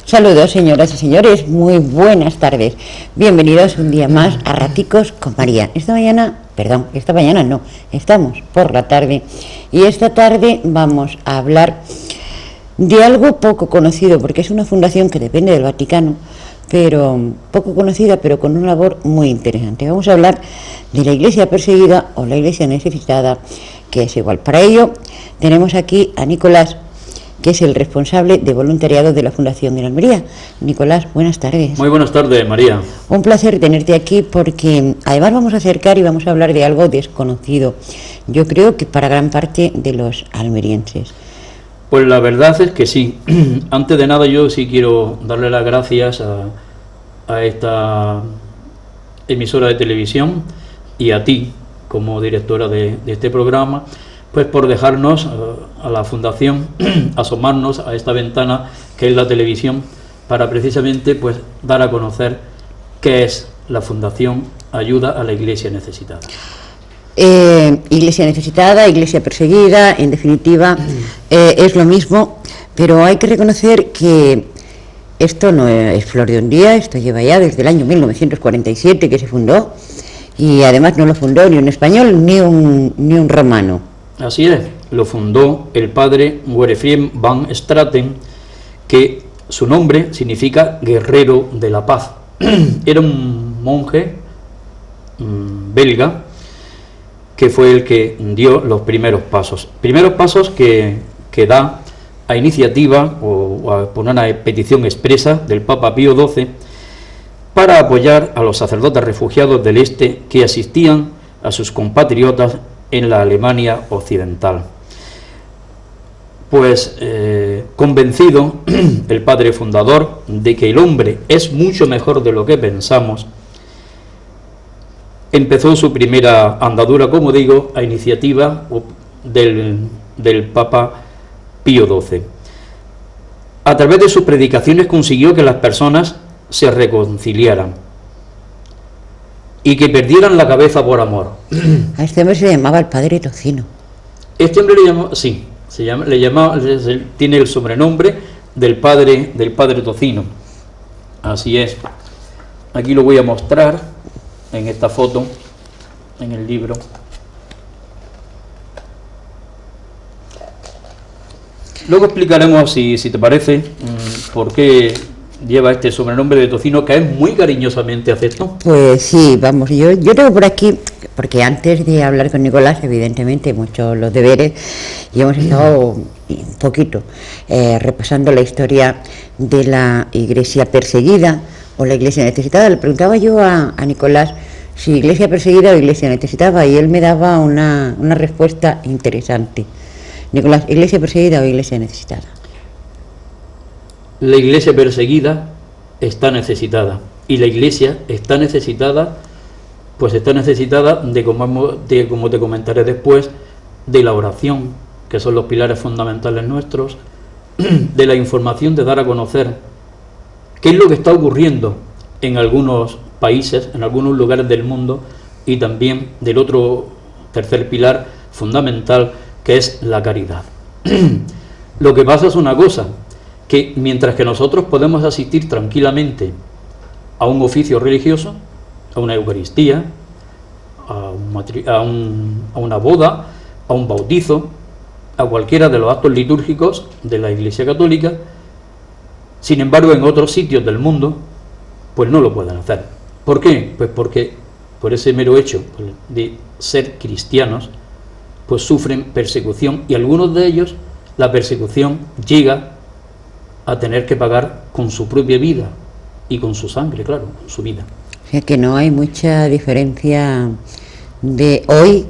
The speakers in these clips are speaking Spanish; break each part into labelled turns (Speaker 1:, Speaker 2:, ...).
Speaker 1: Saludos, señoras y señores, muy buenas tardes. Bienvenidos un día más a Raticos con María. Esta mañana no, estamos por la tarde y esta tarde vamos a hablar de algo poco conocido, porque es una fundación que depende del Vaticano, pero poco conocida, pero con una labor muy interesante. Vamos a hablar de la iglesia perseguida o la iglesia necesitada, que es igual. Para ello tenemos aquí a Nicolás, que es el responsable de voluntariado de la Fundación de Almería. Nicolás, buenas tardes.
Speaker 2: Muy buenas tardes, María.
Speaker 1: Un placer tenerte aquí porque además vamos a acercar y vamos a hablar de algo desconocido, yo creo que para gran parte de los almerienses.
Speaker 2: Pues la verdad es que sí. Antes de nada yo sí quiero darle las gracias a esta emisora de televisión y a ti como directora de este programa, pues por dejarnos a la Fundación asomarnos a esta ventana que es la televisión, para precisamente pues dar a conocer qué es la Fundación Ayuda a la Iglesia Necesitada.
Speaker 1: Iglesia necesitada, iglesia perseguida, en definitiva es lo mismo, pero hay que reconocer que esto no es flor de un día, esto lleva ya desde el año 1947 que se fundó, y además no lo fundó ni un español ni un romano.
Speaker 2: Así es, lo fundó el padre Werefried van Straten, que su nombre significa guerrero de la paz. Era un monje belga que fue el que dio los primeros pasos que da a iniciativa o por una petición expresa del Papa Pío XII para apoyar a los sacerdotes refugiados del Este que asistían a sus compatriotas en la Alemania occidental. Pues convencido el padre fundador de que el hombre es mucho mejor de lo que pensamos, empezó su primera andadura, como digo, a iniciativa del Papa Pío XII. A través de sus predicaciones consiguió que las personas se reconciliaran y que perdieran la cabeza por amor.
Speaker 1: A este hombre se le llamaba el padre Tocino.
Speaker 2: Este hombre tiene el sobrenombre del padre Tocino. Así es. Aquí lo voy a mostrar en esta foto, en el libro. Luego explicaremos, si te parece, por qué lleva este sobrenombre de Tocino, que es muy cariñosamente acepto.
Speaker 1: Pues sí, vamos, yo tengo por aquí, porque antes de hablar con Nicolás, evidentemente, muchos los deberes, y hemos estado un poquito repasando la historia de la iglesia perseguida o la iglesia necesitada. Le preguntaba yo a Nicolás si iglesia perseguida o iglesia necesitada, y él me daba una respuesta interesante. Nicolás, ¿iglesia perseguida o iglesia necesitada?
Speaker 2: La iglesia perseguida está necesitada, y la iglesia está necesitada, pues está necesitada de, como te comentaré después, de la oración, que son los pilares fundamentales nuestros, de la información, de dar a conocer qué es lo que está ocurriendo en algunos países, en algunos lugares del mundo, y también del otro tercer pilar fundamental, que es la caridad. Lo que pasa es una cosa, que mientras que nosotros podemos asistir tranquilamente a un oficio religioso, a una Eucaristía, a una boda, a un bautizo, a cualquiera de los actos litúrgicos de la Iglesia Católica, sin embargo en otros sitios del mundo pues no lo pueden hacer. ¿Por qué? Pues porque por ese mero hecho de ser cristianos pues sufren persecución, y algunos de ellos la persecución llega a tener que pagar con su propia vida y con su sangre, claro, con su vida.
Speaker 1: O sea que no hay mucha diferencia de hoy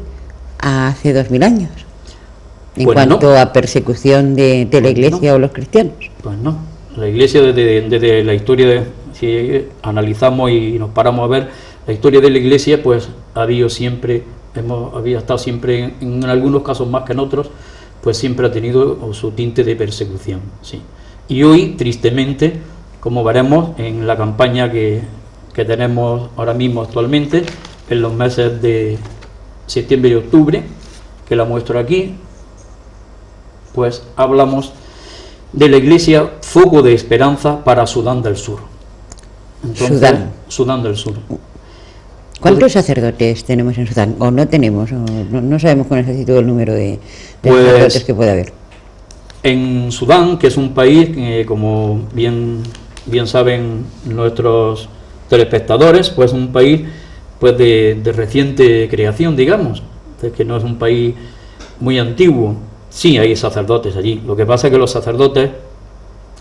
Speaker 1: a hace 2000 años en cuanto a persecución de la Iglesia o los cristianos.
Speaker 2: Pues no, la Iglesia desde la historia, si analizamos y nos paramos a ver la historia de la Iglesia, pues había estado siempre, en algunos casos más que en otros, pues siempre ha tenido su tinte de persecución, sí. Y hoy, tristemente, como veremos en la campaña que que tenemos ahora mismo actualmente, en los meses de septiembre y octubre, que la muestro aquí, pues hablamos de la Iglesia Foco de Esperanza para Sudán del Sur. Entonces, Sudán del Sur.
Speaker 1: ¿Cuántos sacerdotes tenemos en Sudán? ¿O no tenemos? ¿O no sabemos con exactitud el número de
Speaker 2: Pues,
Speaker 1: sacerdotes que puede haber?
Speaker 2: En Sudán, que es un país que, como bien saben nuestros telespectadores, pues un país pues de reciente creación, digamos, que no es un país muy antiguo. Sí, hay sacerdotes allí. Lo que pasa es que los sacerdotes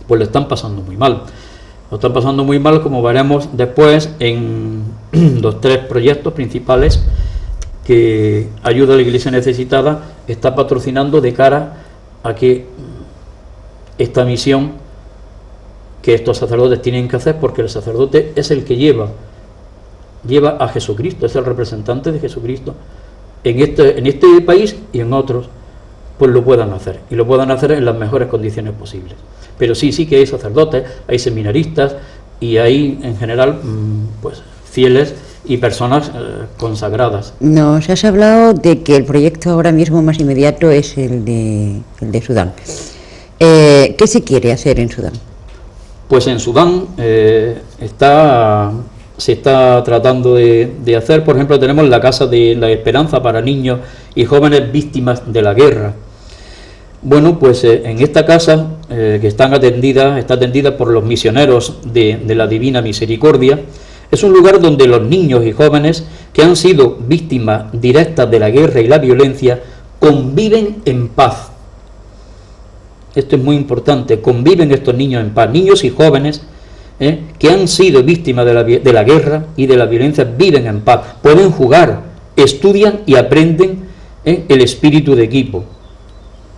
Speaker 2: pues le están pasando muy mal. Lo están pasando muy mal, como veremos después en los 3 proyectos principales que Ayuda a la Iglesia Necesitada está patrocinando de cara a que esta misión que estos sacerdotes tienen que hacer, porque el sacerdote es el que lleva a Jesucristo, es el representante de Jesucristo en este país y en otros, pues lo puedan hacer, y lo puedan hacer en las mejores condiciones posibles. Pero sí que hay sacerdotes, hay seminaristas y hay en general pues fieles y personas consagradas.
Speaker 1: Nos has hablado de que el proyecto ahora mismo más inmediato es el de Sudán. ¿Qué se quiere hacer en Sudán?
Speaker 2: Pues en Sudán se está tratando de hacer, por ejemplo, tenemos la Casa de la Esperanza para niños y jóvenes víctimas de la guerra. Bueno, pues en esta casa, que está atendida por los misioneros de la Divina Misericordia, es un lugar donde los niños y jóvenes que han sido víctimas directas de la guerra y la violencia conviven en paz. Esto es muy importante, conviven estos niños en paz. Niños y jóvenes que han sido víctimas de la guerra y de la violencia viven en paz, pueden jugar, estudian y aprenden el espíritu de equipo.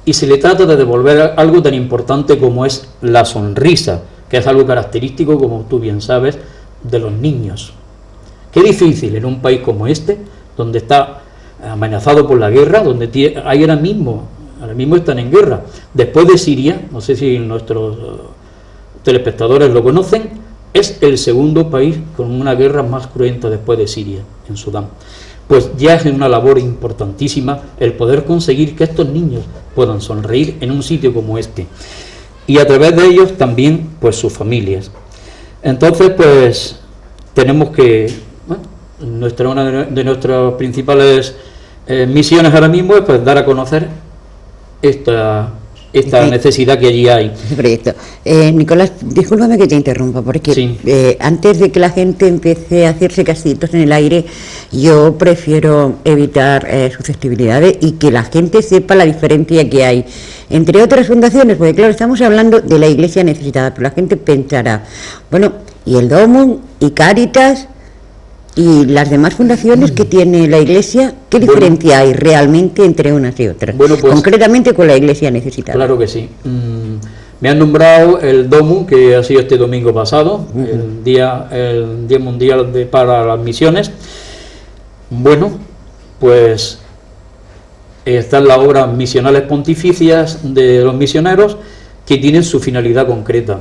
Speaker 2: Y se le trata de devolver algo tan importante como es la sonrisa, que es algo característico, como tú bien sabes, de los niños. Qué difícil en un país como este, donde está amenazado por la guerra, donde hay ahora mismo están en guerra. Después de Siria, no sé si nuestros telespectadores lo conocen, es el segundo país con una guerra más cruenta después de Siria, en Sudán. Pues ya es una labor importantísima el poder conseguir que estos niños puedan sonreír en un sitio como este, y a través de ellos también pues sus familias. Entonces pues tenemos que, una de nuestras principales misiones ahora mismo es pues dar a conocer esta necesidad que allí hay.
Speaker 1: Ese proyecto. Nicolás, discúlpame que te interrumpa, porque
Speaker 2: sí.
Speaker 1: Antes de que la gente empiece a hacerse castillitos en el aire, yo prefiero evitar susceptibilidades y que la gente sepa la diferencia que hay entre otras fundaciones, porque claro, estamos hablando de la Iglesia Necesitada, pero la gente pensará, bueno, y el Domun, y Cáritas, y las demás fundaciones que tiene la Iglesia, ¿qué diferencia hay realmente entre unas y otras?
Speaker 2: Bueno, pues, concretamente con la Iglesia Necesitada. Claro que sí. Me han nombrado el DOMU, que ha sido este domingo pasado, el Día Mundial para las Misiones. Bueno, pues están las obras misionales pontificias de los misioneros, que tienen su finalidad concreta.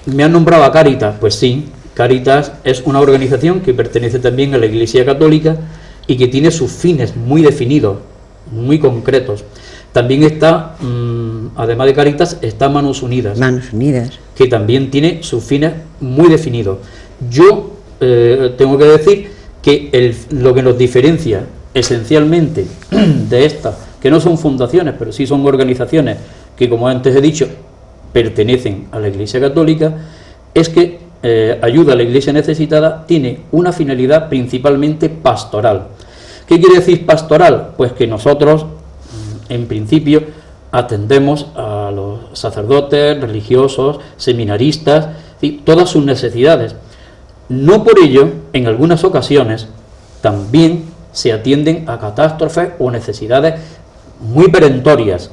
Speaker 2: Me han nombrado a Cáritas, pues sí. Cáritas es una organización que pertenece también a la Iglesia Católica y que tiene sus fines muy definidos, muy concretos. También está, además de Cáritas, está Manos Unidas. Manos Unidas. Que también tiene sus fines muy definidos. Yo tengo que decir que lo que nos diferencia esencialmente de estas, que no son fundaciones, pero sí son organizaciones que, como antes he dicho, pertenecen a la Iglesia Católica, es que Ayuda a la Iglesia Necesitada tiene una finalidad principalmente pastoral. ¿Qué quiere decir pastoral? Pues que nosotros, en principio, atendemos a los sacerdotes, religiosos, seminaristas, y todas sus necesidades. No por ello, en algunas ocasiones, también se atienden a catástrofes o necesidades muy perentorias,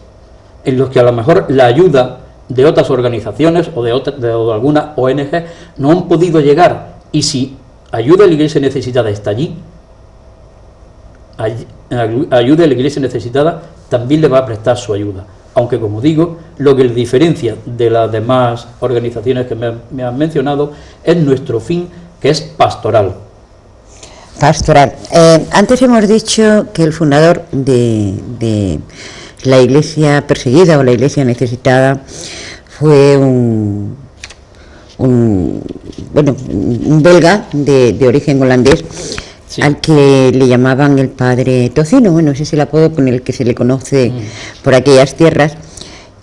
Speaker 2: en los que a lo mejor la ayuda de otras organizaciones o de algunas ONG no han podido llegar, y si Ayuda a la Iglesia Necesitada está allí, Ayuda a la Iglesia Necesitada también le va a prestar su ayuda, aunque, como digo, lo que le diferencia de las demás organizaciones que me han mencionado es nuestro fin que es pastoral.
Speaker 1: Pastoral. Antes hemos dicho que el fundador de la iglesia perseguida o la iglesia necesitada fue un belga de origen holandés, sí, al que le llamaban el padre Tocino. Bueno, ese es el apodo con el que se le conoce por aquellas tierras,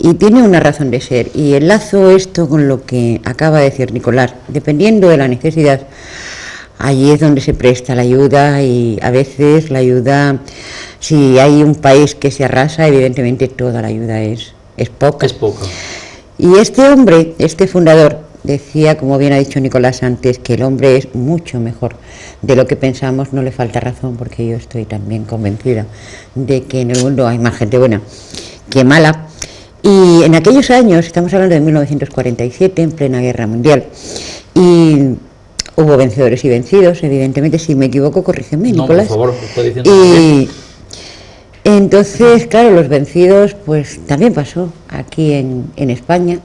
Speaker 1: y tiene una razón de ser, y enlazo esto con lo que acaba de decir Nicolás. Dependiendo de la necesidad, allí es donde se presta la ayuda, y a veces la ayuda, si hay un país que se arrasa, evidentemente toda la ayuda es poca.
Speaker 2: Es poca.
Speaker 1: Y este hombre, este fundador, decía, como bien ha dicho Nicolás antes, que el hombre es mucho mejor de lo que pensamos. No le falta razón, porque yo estoy también convencida de que en el mundo hay más gente buena que mala. Y en aquellos años, estamos hablando de 1947, en plena guerra mundial, y hubo vencedores y vencidos, evidentemente. Si me equivoco, corrígeme, Nicolás.
Speaker 2: No, por favor, estoy diciendo
Speaker 1: y entonces, claro, los vencidos, pues también pasó aquí en España.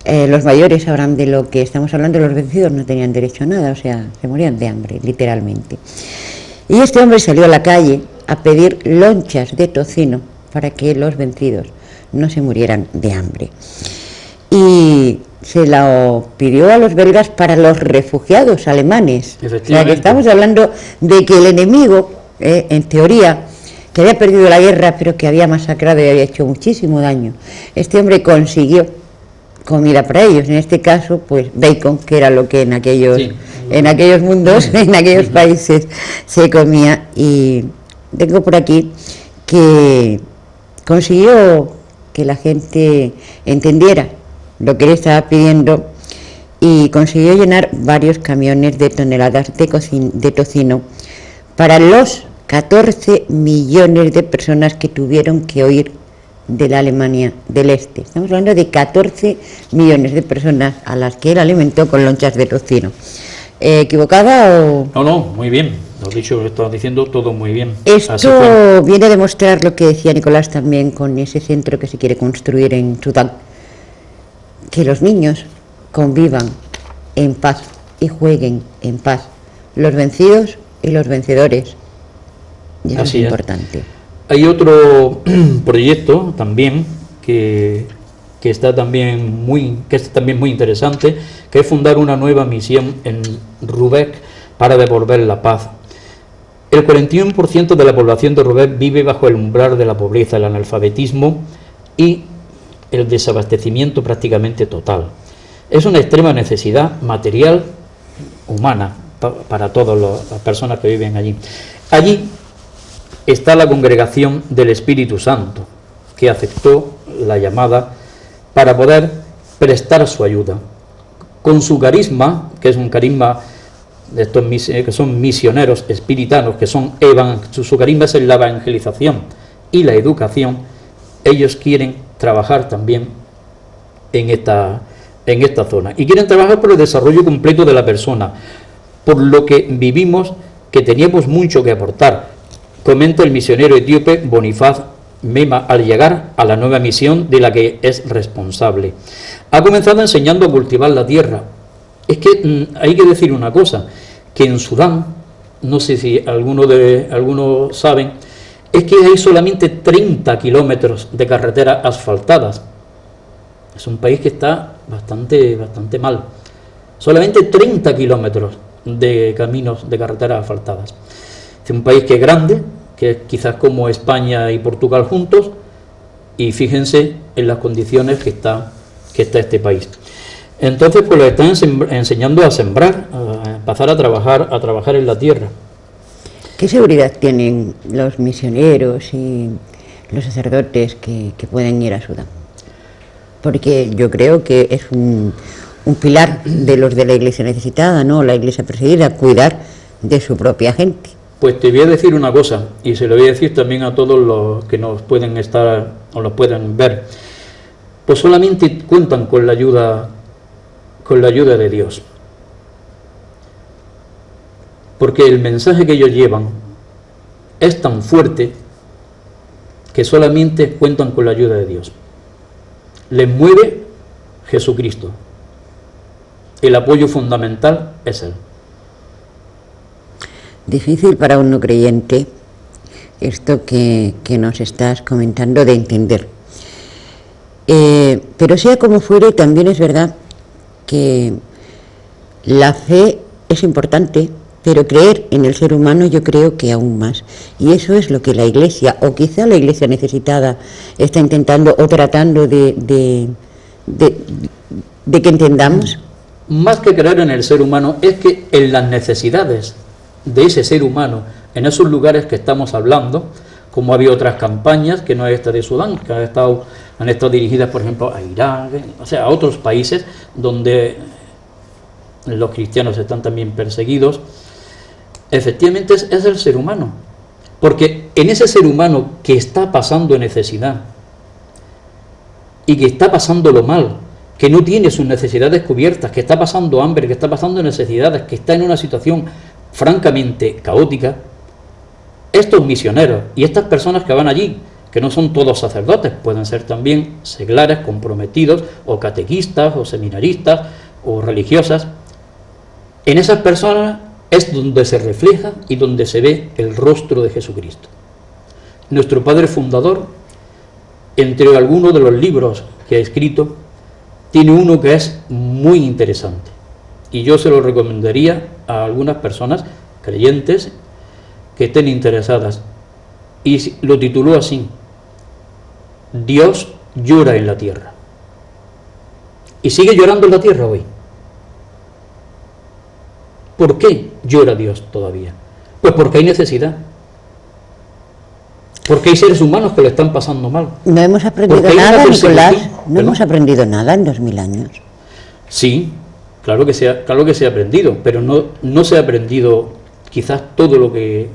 Speaker 1: Los mayores sabrán de lo que estamos hablando. Los vencidos no tenían derecho a nada, o sea, se morían de hambre, literalmente. Y este hombre salió a la calle a pedir lonchas de tocino para que los vencidos no se murieran de hambre. Y se lo pidió a los belgas para los refugiados alemanes. O sea, que estamos hablando de que el enemigo, en teoría, que había perdido la guerra, pero que había masacrado y había hecho muchísimo daño, este hombre consiguió comida para ellos. En este caso, pues bacon, que era lo que en aquellos mundos, en aquellos países se comía. Y tengo por aquí que consiguió que la gente entendiera lo que él estaba pidiendo, y consiguió llenar varios camiones de toneladas de tocino para los 14 millones de personas que tuvieron que huir de la Alemania del Este. Estamos hablando de 14 millones de personas a las que él alimentó con lonchas de tocino. ¿Equivocada o...?
Speaker 2: No, muy bien. Lo dicho, lo estás diciendo todo muy bien.
Speaker 1: Esto viene a demostrar lo que decía Nicolás también con ese centro que se quiere construir en Sudán, que los niños convivan en paz y jueguen en paz, los vencidos y los vencedores. Y eso es importante.
Speaker 2: Hay otro proyecto también que está también muy interesante, que es fundar una nueva misión en Rubek para devolver la paz. El 41% de la población de Rubek vive bajo el umbral de la pobreza, el analfabetismo y el desabastecimiento prácticamente total. Es una extrema necesidad material, humana, para todas las personas que viven allí. Allí está la congregación del Espíritu Santo, que aceptó la llamada para poder prestar su ayuda. Con su carisma, que es un carisma de estos que son misioneros espiritanos, que son su carisma es en la evangelización y la educación. Ellos quieren trabajar también en esta zona, y quieren trabajar por el desarrollo completo de la persona, por lo que vivimos que teníamos mucho que aportar, comenta el misionero etíope Bonifaz Mema al llegar a la nueva misión de la que es responsable. Ha comenzado enseñando a cultivar la tierra. Es que hay que decir una cosa, que en Sudán, no sé si algunos saben, es que hay solamente 30 kilómetros de carreteras asfaltadas. Es un país que está bastante mal. Solamente 30 kilómetros de caminos de carreteras asfaltadas. Es un país que es grande, que es quizás como España y Portugal juntos, y fíjense en las condiciones que está este país. Entonces, pues lo están enseñando a sembrar, a empezar a trabajar en la tierra.
Speaker 1: ¿Qué seguridad tienen los misioneros y los sacerdotes que pueden ir a Sudán? Porque yo creo que es un pilar de los de la iglesia necesitada, ¿no? La iglesia perseguida, cuidar de su propia gente.
Speaker 2: Pues te voy a decir una cosa, y se lo voy a decir también a todos los que nos pueden estar o nos pueden ver. Pues solamente cuentan con la ayuda de Dios. Porque el mensaje que ellos llevan es tan fuerte que solamente cuentan con la ayuda de Dios. Les mueve Jesucristo. El apoyo fundamental es Él.
Speaker 1: difícil para un no creyente esto que nos estás comentando de entender. Pero sea como fuere, también es verdad que la fe es importante, pero creer en el ser humano yo creo que aún más. Y eso es lo que la Iglesia, o quizá la Iglesia necesitada, está intentando o tratando de que entendamos.
Speaker 2: Más que creer en el ser humano, es que en las necesidades de ese ser humano, en esos lugares que estamos hablando, como ha habido otras campañas, que no es esta de Sudán, que han estado dirigidas, por ejemplo, a Irak, o sea, a otros países donde los cristianos están también perseguidos. Efectivamente es el ser humano, porque en ese ser humano que está pasando necesidad y que está pasándolo mal, que no tiene sus necesidades cubiertas, que está pasando hambre, que está pasando necesidades, que está en una situación francamente caótica, estos misioneros y estas personas que van allí, que no son todos sacerdotes, pueden ser también seglares comprometidos, o catequistas, o seminaristas, o religiosas, en esas personas es donde se refleja y donde se ve el rostro de Jesucristo. Nuestro padre fundador, entre algunos de los libros que ha escrito, tiene uno que es muy interesante, y yo se lo recomendaría a algunas personas creyentes que estén interesadas, y lo tituló así: Dios llora en la tierra. Y sigue llorando en la tierra hoy. ¿Por qué llora Dios todavía? Pues porque hay necesidad. Porque hay seres humanos que lo están pasando mal.
Speaker 1: No hemos aprendido nada, Nicolás. No hemos aprendido nada en 2000 años. Sí,
Speaker 2: claro que se ha aprendido, pero no se ha aprendido quizás todo lo que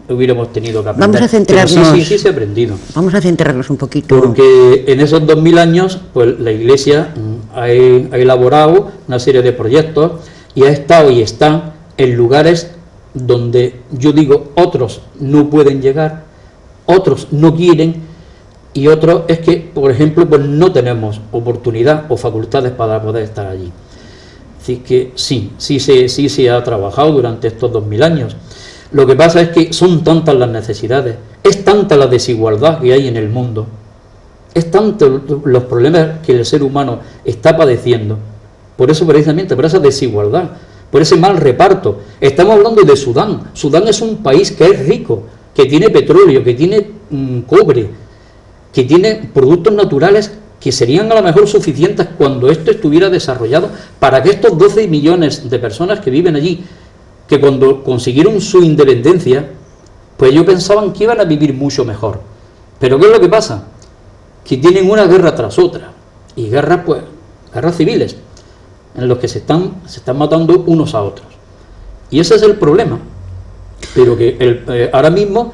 Speaker 2: hubiéramos tenido que aprender.
Speaker 1: Vamos a centrarnos.
Speaker 2: Sí se ha aprendido.
Speaker 1: Vamos a centrarnos un poquito.
Speaker 2: Porque en esos 2000 años, pues la Iglesia ha elaborado una serie de proyectos y ha estado y está en lugares donde, yo digo, otros no pueden llegar, otros no quieren, y otros es que, por ejemplo, pues no tenemos oportunidad o facultades para poder estar allí. Así que sí se ha trabajado durante estos 2000 años. Lo que pasa es que son tantas las necesidades, es tanta la desigualdad que hay en el mundo, es tanto los problemas que el ser humano está padeciendo, por eso precisamente, por esa desigualdad, por ese mal reparto. Estamos hablando de Sudán. Sudán es un país que es rico, que tiene petróleo, que tiene cobre, que tiene productos naturales que serían a lo mejor suficientes cuando esto estuviera desarrollado para que estos 12 millones de personas que viven allí, que cuando consiguieron su independencia, pues ellos pensaban que iban a vivir mucho mejor. Pero ¿qué es lo que pasa? Que tienen una guerra tras otra, y guerras civiles, en los que se están matando unos a otros. Y ese es el problema. Pero que ahora mismo,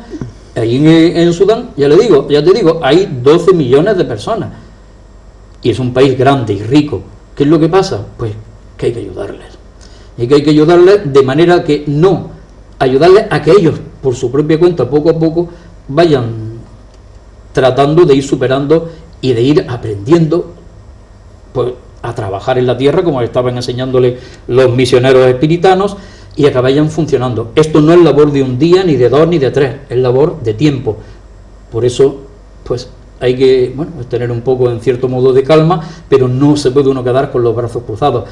Speaker 2: ahí en Sudán, ya te digo, hay 12 millones de personas. Y es un país grande y rico. ¿Qué es lo que pasa? Pues que hay que ayudarles. Y que hay que ayudarles de manera que no, ayudarles a que ellos, por su propia cuenta, poco a poco, vayan tratando de ir superando y de ir aprendiendo, pues, a trabajar en la tierra, como estaban enseñándole los misioneros espiritanos, y a que vayan funcionando. Esto no es labor de un día, ni de dos, ni de tres, es labor de tiempo. Por eso, pues, hay que tener un poco, en cierto modo, de calma, pero no se puede uno quedar con los brazos cruzados.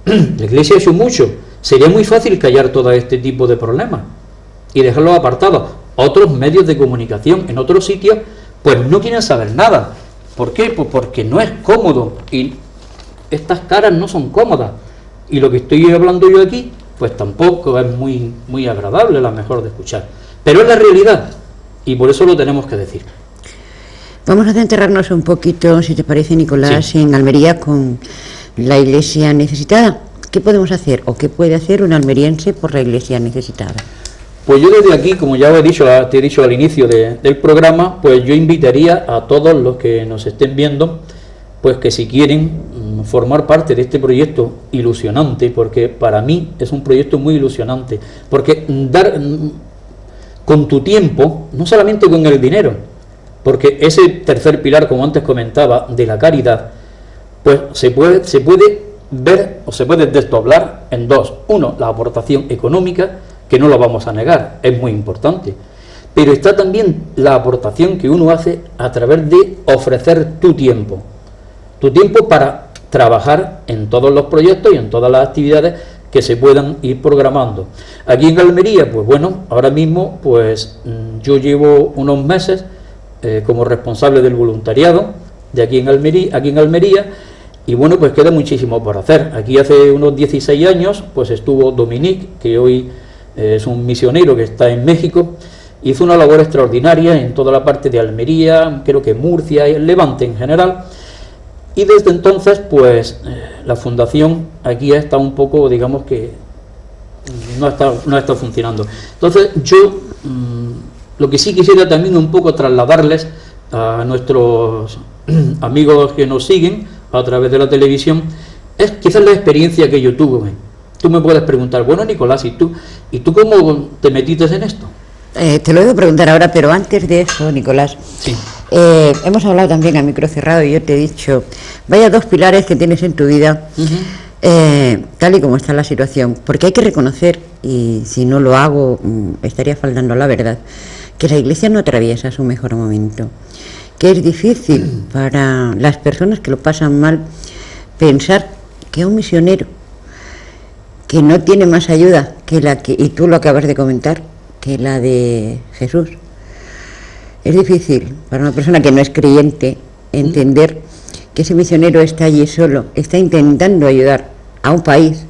Speaker 2: La Iglesia ha hecho mucho. Sería muy fácil callar todo este tipo de problemas y dejarlos apartados. Otros medios de comunicación en otros sitios, pues no quieren saber nada. ¿Por qué? Pues porque no es cómodo, y estas caras no son cómodas, y lo que estoy hablando yo aquí pues tampoco es muy agradable, a lo mejor, de escuchar, pero es la realidad, y por eso lo tenemos que decir.
Speaker 1: Vamos a centrarnos un poquito, si te parece, Nicolás, sí, en Almería, con la Iglesia necesitada. ¿Qué podemos hacer o qué puede hacer un almeriense por la Iglesia necesitada?
Speaker 2: Pues yo desde aquí, como ya te he dicho al inicio del programa, pues yo invitaría a todos los que nos estén viendo, pues que si quieren formar parte de este proyecto ilusionante, porque para mí es un proyecto muy ilusionante, porque dar con tu tiempo, no solamente con el dinero, porque ese tercer pilar, como antes comentaba, de la caridad, pues se puede ver o se puede desdoblar en dos. Uno, la aportación económica, que no lo vamos a negar, es muy importante. Pero está también la aportación que uno hace a través de ofrecer tu tiempo para trabajar en todos los proyectos y en todas las actividades que se puedan ir programando. Aquí en Almería, pues bueno, ahora mismo pues yo llevo unos meses como responsable del voluntariado de aquí en Almería, y bueno, pues queda muchísimo por hacer. Aquí hace unos 16 años pues estuvo Dominique, que hoy es un misionero que está en México. Hizo una labor extraordinaria en toda la parte de Almería, creo que Murcia y el Levante en general. Y desde entonces, pues, la fundación aquí está un poco, digamos que no está funcionando. Entonces, yo lo que sí quisiera también un poco trasladarles a nuestros amigos que nos siguen a través de la televisión, es quizás la experiencia que yo tuve. Tú me puedes preguntar, bueno, Nicolás, ¿y tú cómo te metiste en esto?
Speaker 1: Te lo debo preguntar ahora, pero antes de eso, Nicolás,
Speaker 2: sí.
Speaker 1: Hemos hablado también a micro cerrado y yo te he dicho, vaya dos pilares que tienes en tu vida, tal y como está la situación, porque hay que reconocer, y si no lo hago estaría faltando la verdad, que la Iglesia no atraviesa su mejor momento, que es difícil para las personas que lo pasan mal pensar que un misionero que no tiene más ayuda que la que, y tú lo acabas de comentar, que la de Jesús. Es difícil para una persona que no es creyente entender que ese misionero está allí solo, está intentando ayudar a un país,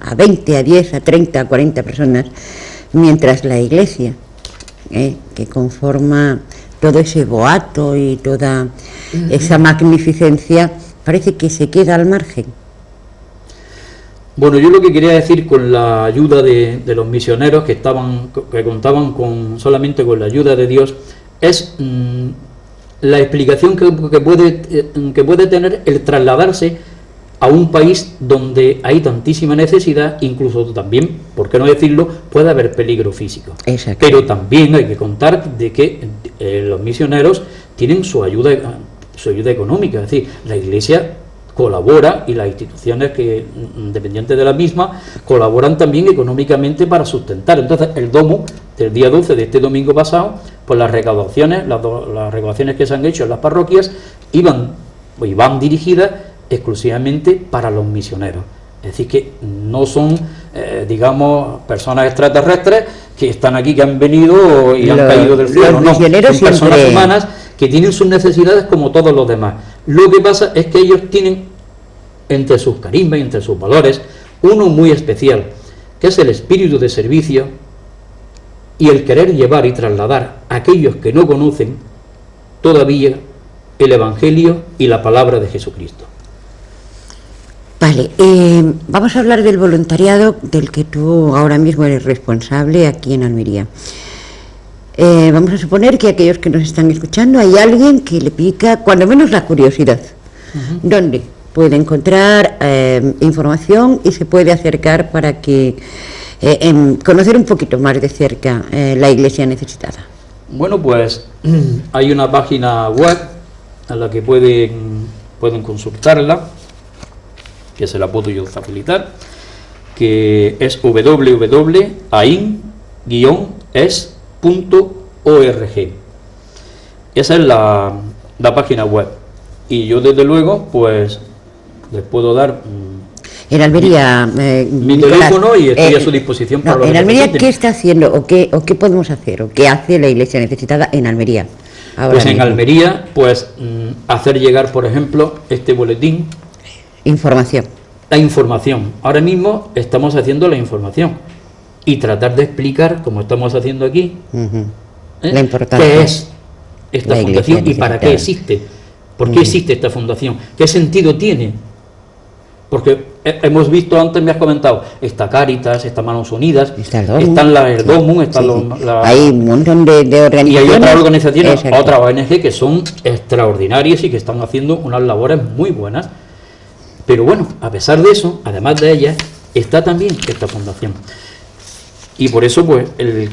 Speaker 1: a 20, a 10, a 30, a 40 personas, mientras la Iglesia, que conforma todo ese boato y toda esa magnificencia, parece que se queda al margen.
Speaker 2: Bueno, yo lo que quería decir con la ayuda de los misioneros que contaban solamente con la ayuda de Dios, es la explicación que puede tener el trasladarse a un país donde hay tantísima necesidad, incluso también, por qué no decirlo, puede haber peligro físico.
Speaker 1: Exacto.
Speaker 2: Pero también hay que contar de que los misioneros tienen su ayuda económica, es decir, la Iglesia colabora y las instituciones que dependientes de la misma colaboran también económicamente para sustentar. Entonces, el domo del día 12 de este domingo pasado, pues las recaudaciones que se han hecho en las parroquias van dirigidas exclusivamente para los misioneros. Es decir, que no son, digamos, personas extraterrestres que están aquí, que han venido y han caído del cielo. No, son personas humanas que tienen sus necesidades como todos los demás. Lo que pasa es que ellos tienen entre sus carismas y entre sus valores uno muy especial, que es el espíritu de servicio y el querer llevar y trasladar a aquellos que no conocen todavía el Evangelio y la palabra de Jesucristo.
Speaker 1: Vale, vamos a hablar del voluntariado del que tú ahora mismo eres responsable aquí en Almería. Vamos a suponer que aquellos que nos están escuchando hay alguien que le pica cuando menos la curiosidad. ¿Dónde puede encontrar información y se puede acercar para que conocer un poquito más de cerca la Iglesia necesitada?
Speaker 2: Bueno, pues hay una página web a la que pueden consultarla, que se la puedo yo facilitar, que es www.ain-es.org. Esa es la página web, y yo desde luego pues les puedo dar
Speaker 1: en Almería
Speaker 2: mi teléfono y estoy a su disposición para
Speaker 1: en Almería. ¿Qué está haciendo o qué podemos hacer o qué hace la Iglesia necesitada en Almería?
Speaker 2: Pues en Almería, pues hacer llegar, por ejemplo, este boletín.
Speaker 1: Información.
Speaker 2: La información. Ahora mismo estamos haciendo la información y tratar de explicar, como estamos haciendo aquí,
Speaker 1: la importancia,
Speaker 2: qué es esta fundación y para qué existe. ¿Por qué existe esta fundación? ¿Qué sentido tiene? Porque hemos visto, antes me has comentado, está Cáritas, está Manos Unidas, están el Domus,
Speaker 1: hay un montón de organizaciones.
Speaker 2: Y hay otras organizaciones, otras ONG que son extraordinarias y que están haciendo unas labores muy buenas. Pero bueno, a pesar de eso, además de ellas, está también esta fundación. Y por eso, pues,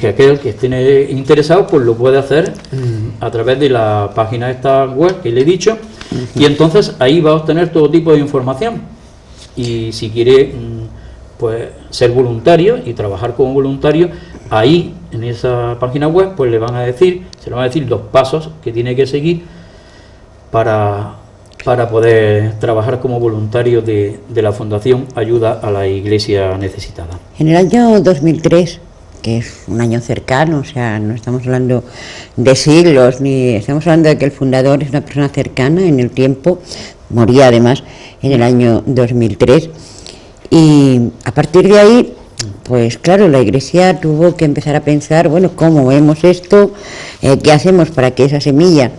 Speaker 2: aquel que esté interesado, pues lo puede hacer a través de la página de esta web que le he dicho, y entonces ahí va a obtener todo tipo de información. Y si quiere pues ser voluntario y trabajar como voluntario. Ahí, en esa página web, pues se le van a decir los pasos que tiene que seguir para poder trabajar como voluntario de la Fundación Ayuda a la Iglesia Necesitada.
Speaker 1: En el año 2003, que es un año cercano, o sea, no estamos hablando de siglos, ni estamos hablando de que el fundador es una persona cercana en el tiempo, moría además en el año 2003, y a partir de ahí, pues claro, la Iglesia tuvo que empezar a pensar, bueno, ¿cómo vemos esto? ¿Qué hacemos para que esa semilla,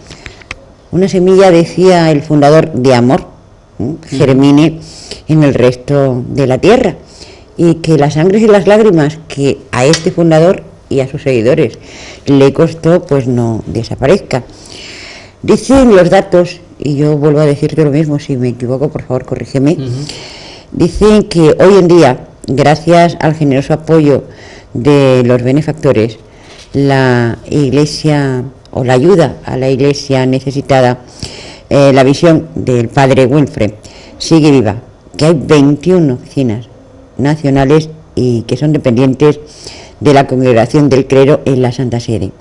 Speaker 1: una semilla, decía el fundador, de amor, germine en el resto de la tierra? Y que las sangres y las lágrimas que a este fundador y a sus seguidores le costó, pues no desaparezca. Dicen los datos, y yo vuelvo a decirte lo mismo, si me equivoco, por favor, corrígeme. Dicen que hoy en día, gracias al generoso apoyo de los benefactores, la Iglesia, o la ayuda a la Iglesia necesitada, la visión del padre Wilfred sigue viva, que hay 21 oficinas nacionales y que son dependientes de la Congregación del Clero en la Santa Sede.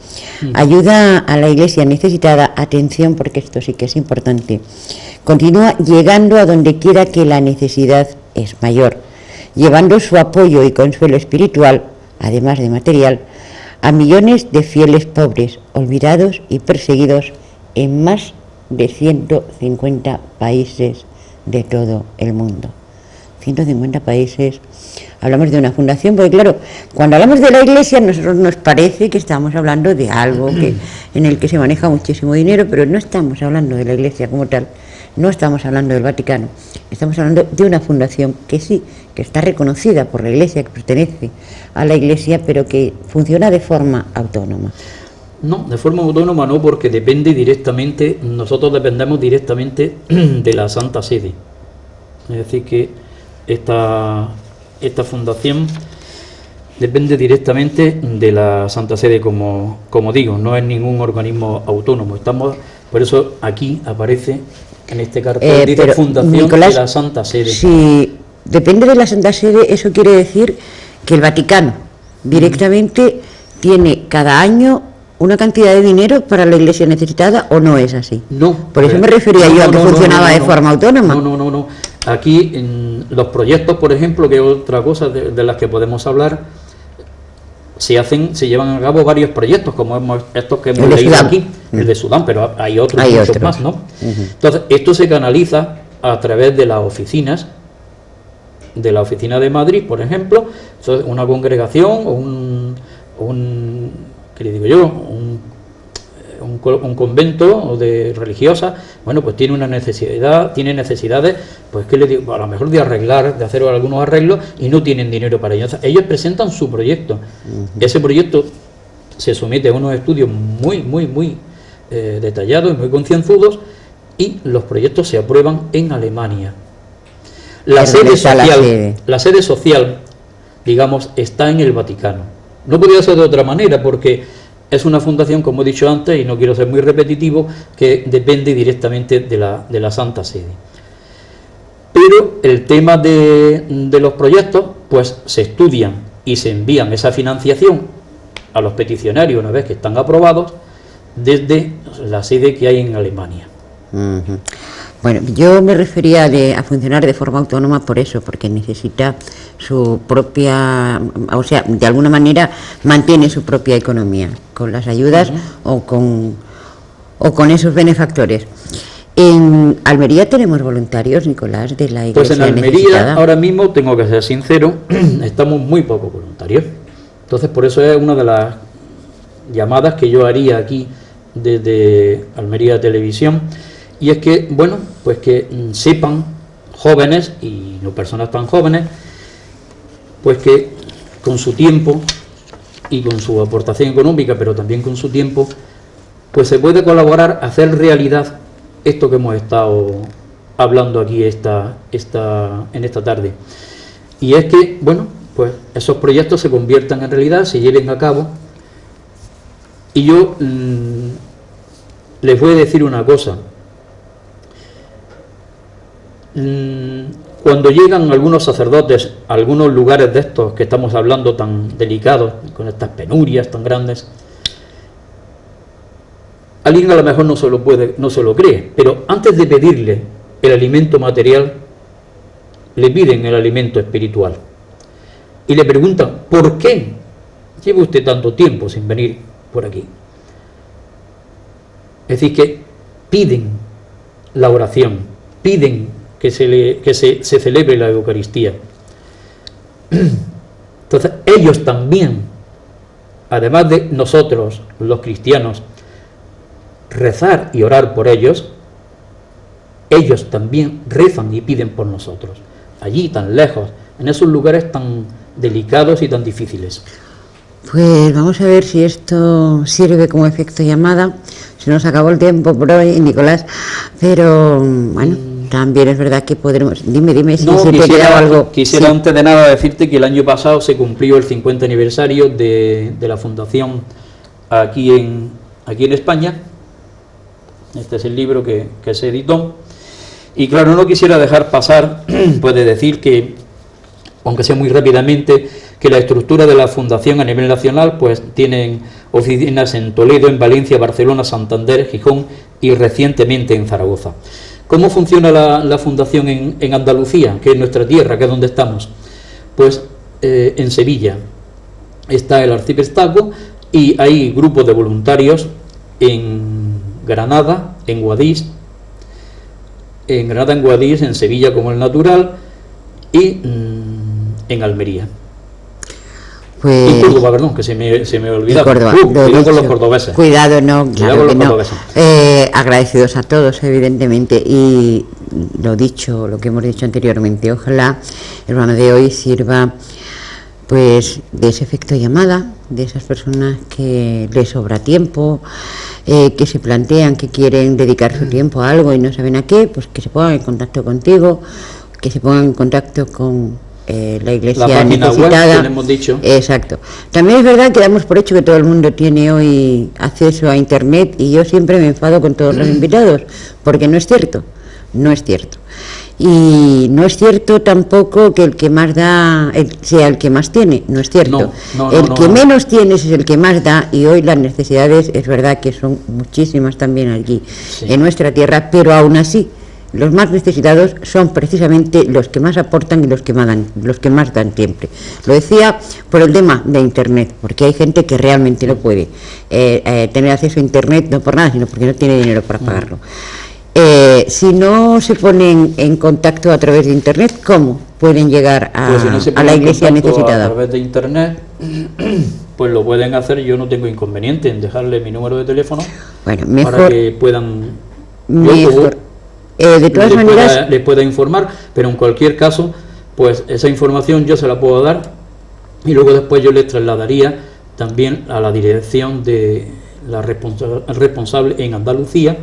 Speaker 1: Ayuda a la Iglesia necesitada, atención porque esto sí que es importante, continúa llegando a donde quiera que la necesidad es mayor, llevando su apoyo y consuelo espiritual, además de material, a millones de fieles pobres, olvidados y perseguidos en más de 150 países de todo el mundo. 150 países. Hablamos de una fundación, porque claro, cuando hablamos de la Iglesia, a nosotros nos parece que estamos hablando de algo en el que se maneja muchísimo dinero, pero no estamos hablando de la Iglesia como tal, no estamos hablando del Vaticano, estamos hablando de una fundación que sí, que está reconocida por la Iglesia, que pertenece a la Iglesia, pero que funciona de forma autónoma.
Speaker 2: No, de forma autónoma no, porque depende directamente, nosotros dependemos directamente de la Santa Sede. Es decir, que esta fundación depende directamente de la Santa Sede, como digo, no es ningún organismo autónomo. Por eso aquí aparece en este cartel, dice Fundación Nicolás, de la Santa Sede.
Speaker 1: Si depende de la Santa Sede, eso quiere decir que el Vaticano directamente tiene cada año una cantidad de dinero para la Iglesia necesitada, ¿o no es así?
Speaker 2: No.
Speaker 1: Por eso me refería yo a que funcionaba de forma autónoma.
Speaker 2: No. Aquí, en los proyectos, por ejemplo, que es otra cosa de las que podemos hablar, se llevan a cabo varios proyectos, como estos que hemos leído aquí, el de Sudán, pero hay otros más, ¿no? Entonces, esto se canaliza a través de las oficinas, de la oficina de Madrid, por ejemplo. Entonces, una congregación o ¿qué le digo yo? Un convento de religiosas, bueno, pues tiene necesidades, pues que le digo, a lo mejor de hacer algunos arreglos, y no tienen dinero para ello. O sea, ellos presentan su proyecto. Ese proyecto se somete a unos estudios muy detallados y muy concienzudos, y los proyectos se aprueban en Alemania. La sede social, digamos, está en el Vaticano. No podía ser de otra manera, porque es una fundación, como he dicho antes, y no quiero ser muy repetitivo, que depende directamente de la Santa Sede. Pero el tema de los proyectos, pues se estudian y se envían esa financiación a los peticionarios una vez que están aprobados desde la sede que hay en Alemania.
Speaker 1: Bueno, yo me refería a funcionar de forma autónoma por eso, porque necesita su propia, o sea, de alguna manera mantiene su propia economía, con las ayudas o con esos benefactores. En Almería tenemos voluntarios, Nicolás, de la Iglesia
Speaker 2: Pues en Almería,
Speaker 1: necesitada.
Speaker 2: ahora mismo, tengo que ser sincero, estamos muy pocos voluntarios. Entonces, por eso es una de las llamadas que yo haría aquí desde Almería Televisión. Y es que, bueno, pues que sepan jóvenes y no personas tan jóvenes, pues que con su tiempo y con su aportación económica, pero también con su tiempo, pues se puede colaborar a hacer realidad esto que hemos estado hablando aquí en esta tarde. Y es que, bueno, pues esos proyectos se conviertan en realidad, se lleven a cabo. Y yo les voy a decir una cosa. cuando llegan algunos sacerdotes a algunos lugares de estos que estamos hablando tan delicados, con estas penurias tan grandes, alguien a lo mejor no se lo cree, pero antes de pedirle el alimento material, le piden el alimento espiritual. Y le preguntan, ¿por qué lleva usted tanto tiempo sin venir por aquí? Es decir, que piden la oración, piden que se celebre la Eucaristía. Entonces, ellos también, además de nosotros, los cristianos, rezar y orar por ellos también rezan y piden por nosotros, allí tan lejos, en esos lugares tan delicados y tan difíciles.
Speaker 1: Pues vamos a ver si esto sirve como efecto llamada. Se nos acabó el tiempo por hoy, Nicolás, pero bueno, también es verdad que podremos... Dime si se te ha quedado algo.
Speaker 2: Quisiera
Speaker 1: sí.
Speaker 2: Antes de nada decirte que el año pasado se cumplió el 50 aniversario de la fundación aquí en España. Este es el libro que se editó. Y claro, no quisiera dejar pasar, puede decir que, aunque sea muy rápidamente, que la estructura de la fundación a nivel nacional, pues tienen oficinas en Toledo, en Valencia, Barcelona, Santander, Gijón y recientemente en Zaragoza. ¿Cómo funciona la fundación en Andalucía, que es nuestra tierra, que es donde estamos? Pues en Sevilla está el arciprestazgo y hay grupos de voluntarios en Granada, en Guadix, en Sevilla como el natural y en Almería.
Speaker 1: Pues,
Speaker 2: y Córdoba, perdón, que se me olvidaba.
Speaker 1: Cuidado
Speaker 2: con los cordobeses.
Speaker 1: Cuidado, no, claro que no. Agradecidos a todos, evidentemente, y lo que hemos dicho anteriormente, ojalá el programa de hoy sirva pues de ese efecto llamada, de esas personas que les sobra tiempo, que se plantean que quieren dedicar su tiempo a algo y no saben a qué, pues que se pongan en contacto contigo, que se pongan en contacto con la iglesia
Speaker 2: la página
Speaker 1: necesitada.
Speaker 2: Web que le hemos dicho.
Speaker 1: Exacto. También es verdad que damos por hecho que todo el mundo tiene hoy acceso a internet y yo siempre me enfado con todos los invitados porque no es cierto. Y no es cierto tampoco que el que más da sea el que más tiene, no es cierto. El que menos tiene es el que más da, y hoy las necesidades es verdad que son muchísimas también allí, sí, en nuestra tierra, pero aún así los más necesitados son precisamente los que más aportan y los que más dan siempre. Lo decía por el tema de internet, porque hay gente que realmente no puede tener acceso a internet, no por nada, sino porque no tiene dinero para pagarlo. Si no se ponen en contacto a través de internet, ¿cómo pueden llegar a la iglesia necesitada?
Speaker 2: A través de internet, pues lo pueden hacer. Yo no tengo inconveniente en dejarle mi número de teléfono, bueno, mejor, para que puedan
Speaker 1: de todas maneras
Speaker 2: les pueda informar, pero en cualquier caso, pues esa información yo se la puedo dar y luego después yo les trasladaría también a la dirección de la responsable en Andalucía,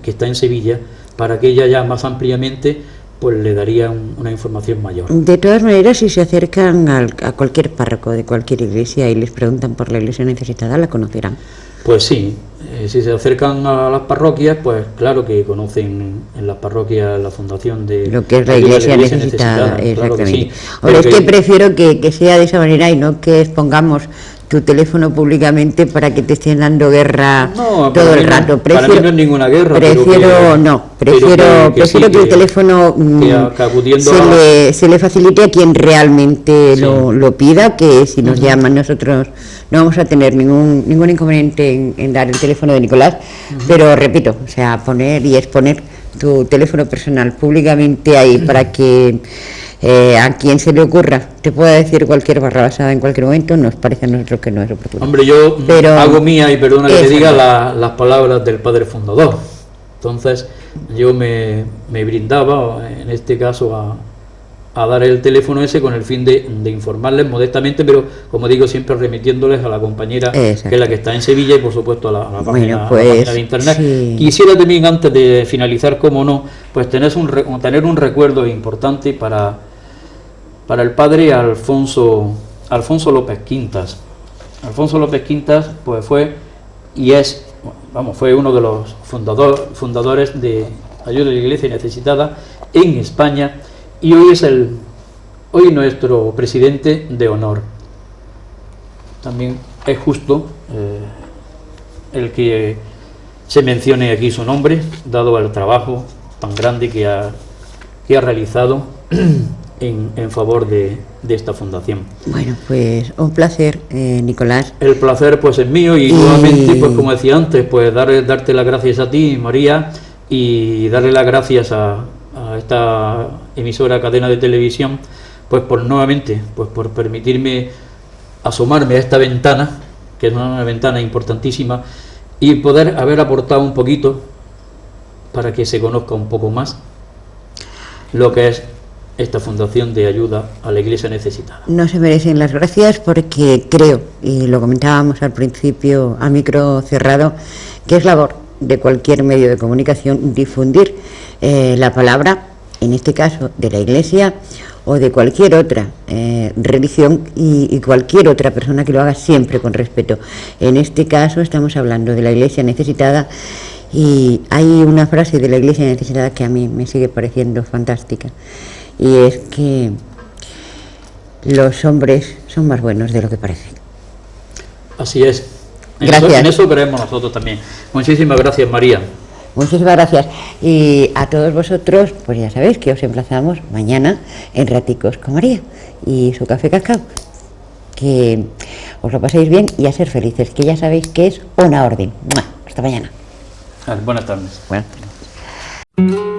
Speaker 2: que está en Sevilla, para que ella ya más ampliamente pues le daría una información mayor.
Speaker 1: De todas maneras, si se acercan a cualquier párroco de cualquier iglesia y les preguntan por la iglesia necesitada, la conocerán.
Speaker 2: Pues sí, si se acercan a las parroquias, pues claro que conocen en las parroquias la fundación de
Speaker 1: lo que es la iglesia necesitada, exactamente.
Speaker 2: Claro que sí.
Speaker 1: Ahora es que prefiero que sea de esa manera y no que expongamos tu teléfono públicamente para que te estén dando guerra todo el rato.
Speaker 2: Para mí no es ninguna guerra.
Speaker 1: Prefiero que el teléfono se le facilite a quien realmente lo pida, que si nos llaman nosotros no vamos a tener ningún inconveniente en dar el teléfono de Nicolás, pero repito, o sea, exponer tu teléfono personal públicamente ahí para que a quien se le ocurra te pueda decir cualquier barrabasada en cualquier momento, nos parece a nosotros que no es oportuno.
Speaker 2: Hombre, yo hago mía, y perdona que te diga, las palabras del padre fundador. Entonces yo me brindaba en este caso a dar el teléfono ese con el fin de informarles modestamente, pero como digo, siempre remitiéndoles a la compañera que es la que está en Sevilla y por supuesto a la página de internet. Sí. Quisiera también, antes de finalizar, como no, pues tener un recuerdo importante para el padre Alfonso López Quintas. Alfonso López Quintas pues fue uno de los fundadores de Ayuda a la Iglesia Necesitada en España, y hoy nuestro presidente de honor. También es justo el que se mencione aquí su nombre, dado el trabajo tan grande que ha realizado en favor de esta fundación.
Speaker 1: Bueno, pues un placer, Nicolás.
Speaker 2: El placer pues es mío y nuevamente, pues como decía antes, pues darte las gracias a ti, María, y darle las gracias a esta emisora, cadena de televisión, pues por nuevamente, pues por permitirme asomarme a esta ventana, que es una ventana importantísima, y poder haber aportado un poquito para que se conozca un poco más lo que es esta fundación de ayuda a la Iglesia necesitada.
Speaker 1: No se merecen las gracias porque creo, y lo comentábamos al principio a micro cerrado, que es labor de cualquier medio de comunicación difundir la palabra, en este caso de la Iglesia o de cualquier otra religión y cualquier otra persona que lo haga siempre con respeto. En este caso estamos hablando de la Iglesia necesitada y hay una frase de la Iglesia necesitada que a mí me sigue pareciendo fantástica y es que los hombres son más buenos de lo que parecen.
Speaker 2: Así es.
Speaker 1: Gracias.
Speaker 2: En eso creemos nosotros también. Muchísimas gracias, María.
Speaker 1: Muchísimas gracias. Y a todos vosotros, pues ya sabéis que os emplazamos mañana en Raticos con María y su café cacao. Que os lo paséis bien y a ser felices, que ya sabéis que es una orden. ¡Mua! Hasta mañana.
Speaker 2: Buenas tardes.
Speaker 1: Buenas tardes.